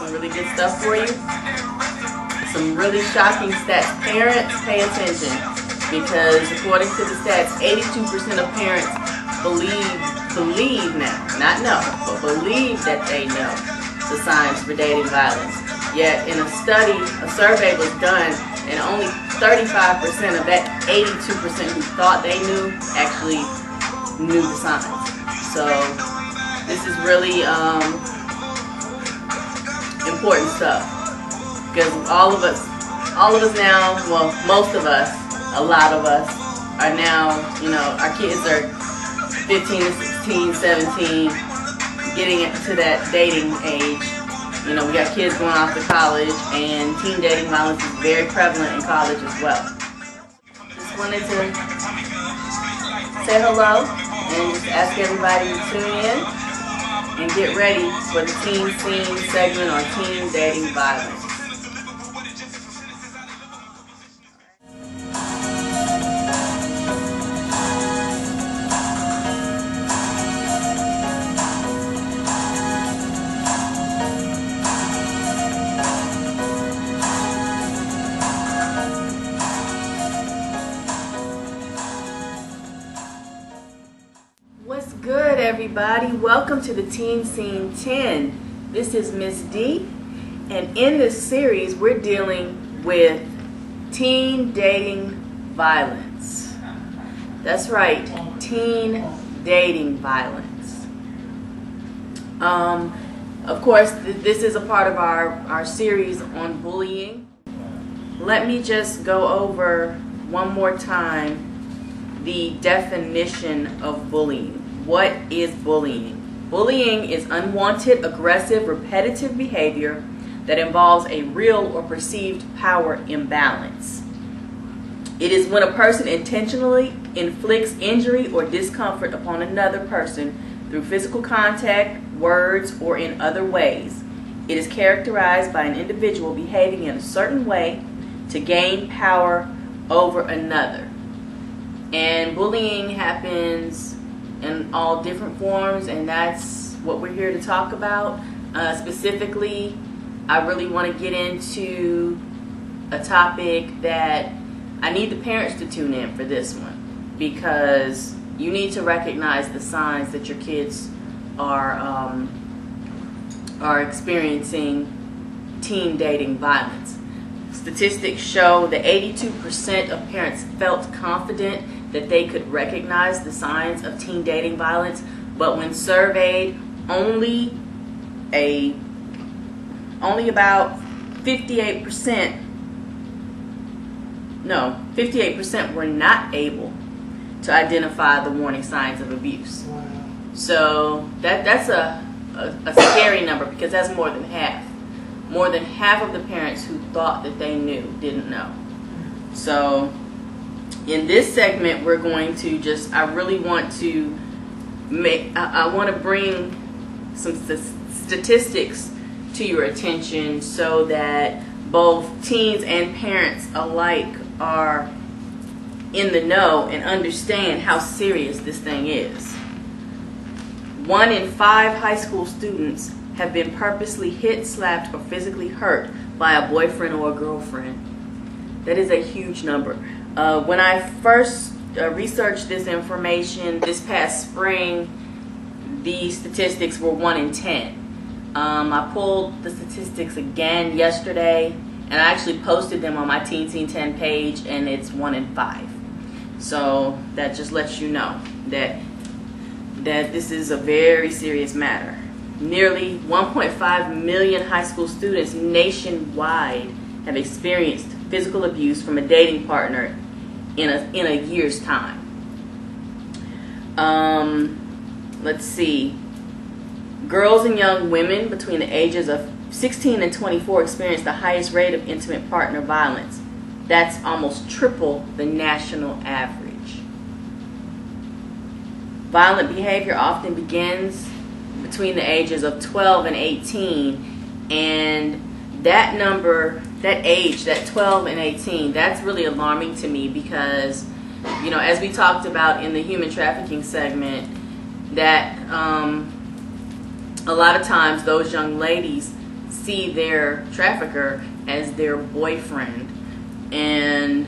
some really good stuff for you. Some really shocking stats. Parents, pay attention, because according to the stats, 82% of parents believe now, not know, but believe that they know the signs for dating violence. Yet in a study, a survey was done, and only 35% of that 82% who thought they knew actually knew the signs. So this is really important stuff, because all of us now, well, most of us, a lot of us are now, our kids are 15 to 16, 17, getting into that dating age. We got kids going off to college, and teen dating violence is very prevalent in college as well. Just wanted to say hello and just ask everybody to tune in and get ready for the Teen Scene segment on teen dating violence. What's good, everybody? Welcome to the Teen Scene 10. This is Miss D, and in this series we're dealing with teen dating violence. That's right, teen dating violence. Of course, this is a part of our series on bullying. Let me just go over one more time the definition of bullying. What is bullying? Bullying is unwanted, aggressive, repetitive behavior that involves a real or perceived power imbalance. It is when a person intentionally inflicts injury or discomfort upon another person through physical contact, words, or in other ways. It is characterized by an individual behaving in a certain way to gain power over another. And bullying happens in all different forms, and that's what we're here to talk about. Specifically, I really want to get into a topic that I need the parents to tune in for this one, because you need to recognize the signs that your kids are experiencing teen dating violence. Statistics show that 82% of parents felt confident that they could recognize the signs of teen dating violence, but when surveyed, only about 58% were not able to identify the warning signs of abuse. Wow. So that's a scary number, because that's more than half. More than half of the parents who thought that they knew didn't know. So in this segment, we're going to I want to bring some statistics to your attention so that both teens and parents alike are in the know and understand how serious this thing is. 1 in 5 high school students have been purposely hit, slapped, or physically hurt by a boyfriend or a girlfriend. That is a huge number. When I first researched this information this past spring, the statistics were 1 in 10. I pulled the statistics again yesterday, and I actually posted them on my Teen Scene 10 page, and it's 1 in 5. So that just lets you know that this is a very serious matter. Nearly 1.5 million high school students nationwide have experienced physical abuse from a dating partner in a year's time. Let's see. Girls and young women between the ages of 16 and 24 experience the highest rate of intimate partner violence. That's almost triple the national average. Violent behavior often begins between the ages of 12 and 18, and that number, that age, that 12 and 18, that's really alarming to me, because as we talked about in the human trafficking segment, that a lot of times those young ladies see their trafficker as their boyfriend, and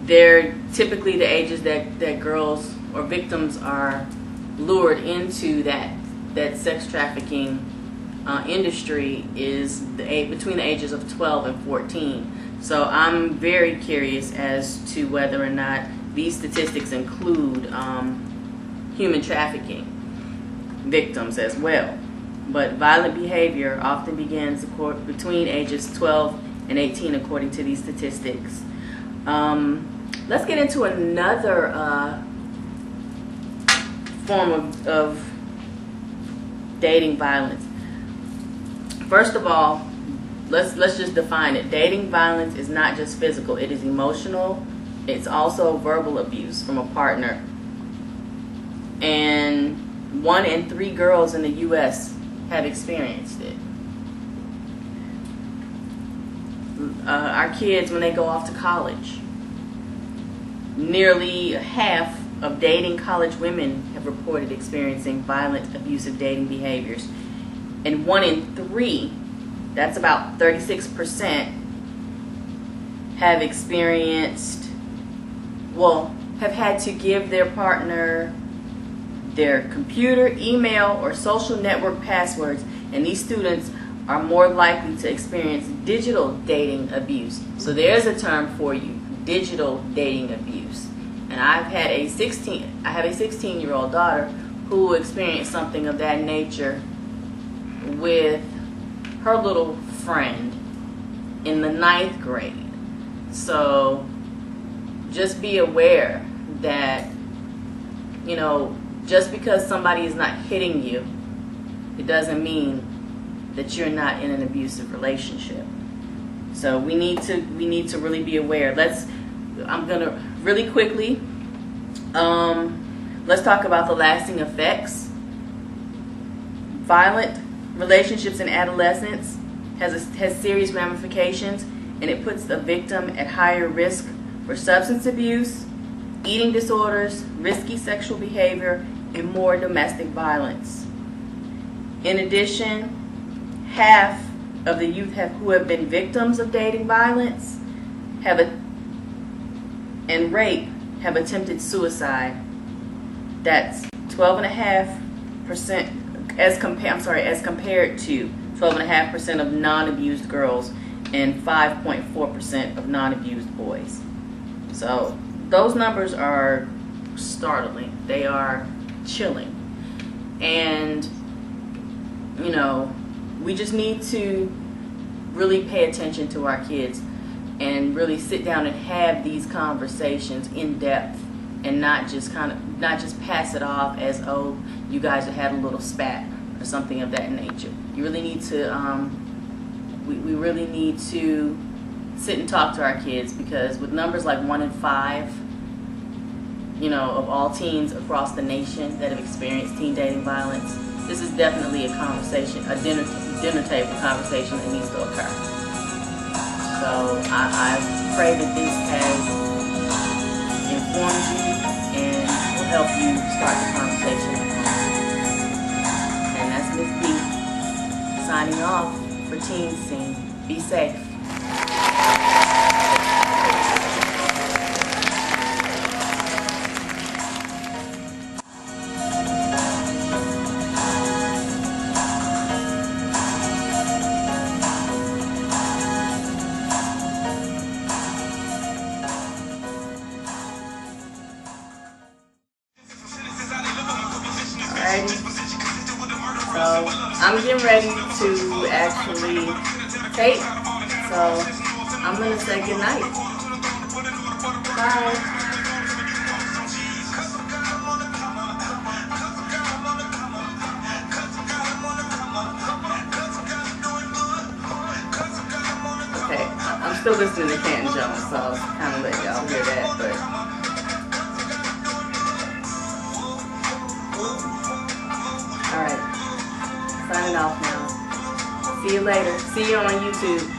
they're typically the ages that girls or victims are lured into that sex trafficking industry is between the ages of 12 and 14. So I'm very curious as to whether or not these statistics include human trafficking victims as well. But violent behavior often begins between ages 12 and 18 according to these statistics. Let's get into another form of dating violence. First of all, let's just define it. Dating violence is not just physical, it is emotional. It's also verbal abuse from a partner. And 1 in 3 girls in the U.S. have experienced it. Our kids, when they go off to college, nearly half of dating college women have reported experiencing violent, abusive dating behaviors. And 1 in 3, that's about 36%, have experienced, have had to give their partner their computer, email, or social network passwords. And these students are more likely to experience digital dating abuse. So there's a term for you, digital dating abuse. And I have a 16-year-old daughter who experienced something of that nature with her little friend in the 9th grade. So just be aware that, just because somebody is not hitting you, it doesn't mean that you're not in an abusive relationship. So we need to really be aware. I'm gonna really quickly, let's talk about the lasting effects. Violent relationships in adolescence has serious ramifications, and it puts the victim at higher risk for substance abuse, eating disorders, risky sexual behavior, and more domestic violence. In addition, half of the youth who have been victims of dating violence and rape have attempted suicide. That's 12.5% as compared to 12.5% of non-abused girls and 5.4% of non-abused boys. So those numbers are startling. They are chilling. And we just need to really pay attention to our kids and really sit down and have these conversations in depth, and not just pass it off as, oh, you guys have had a little spat or something of that nature. You really need to we really need to sit and talk to our kids, because with numbers like 1 in 5 of all teens across the nation that have experienced teen dating violence, this is definitely a conversation, a dinner table conversation that needs to occur. So I pray that this has informed you and will help you start the conversation. And that's Miss B signing off for Teen Scene. Be safe. So I'm getting ready to actually tape. So I'm gonna say goodnight. Bye. Okay, I'm still listening to Canton Jones, so I'll kind of let y'all hear that, but. Alright, signing off now. See you later. See you on YouTube.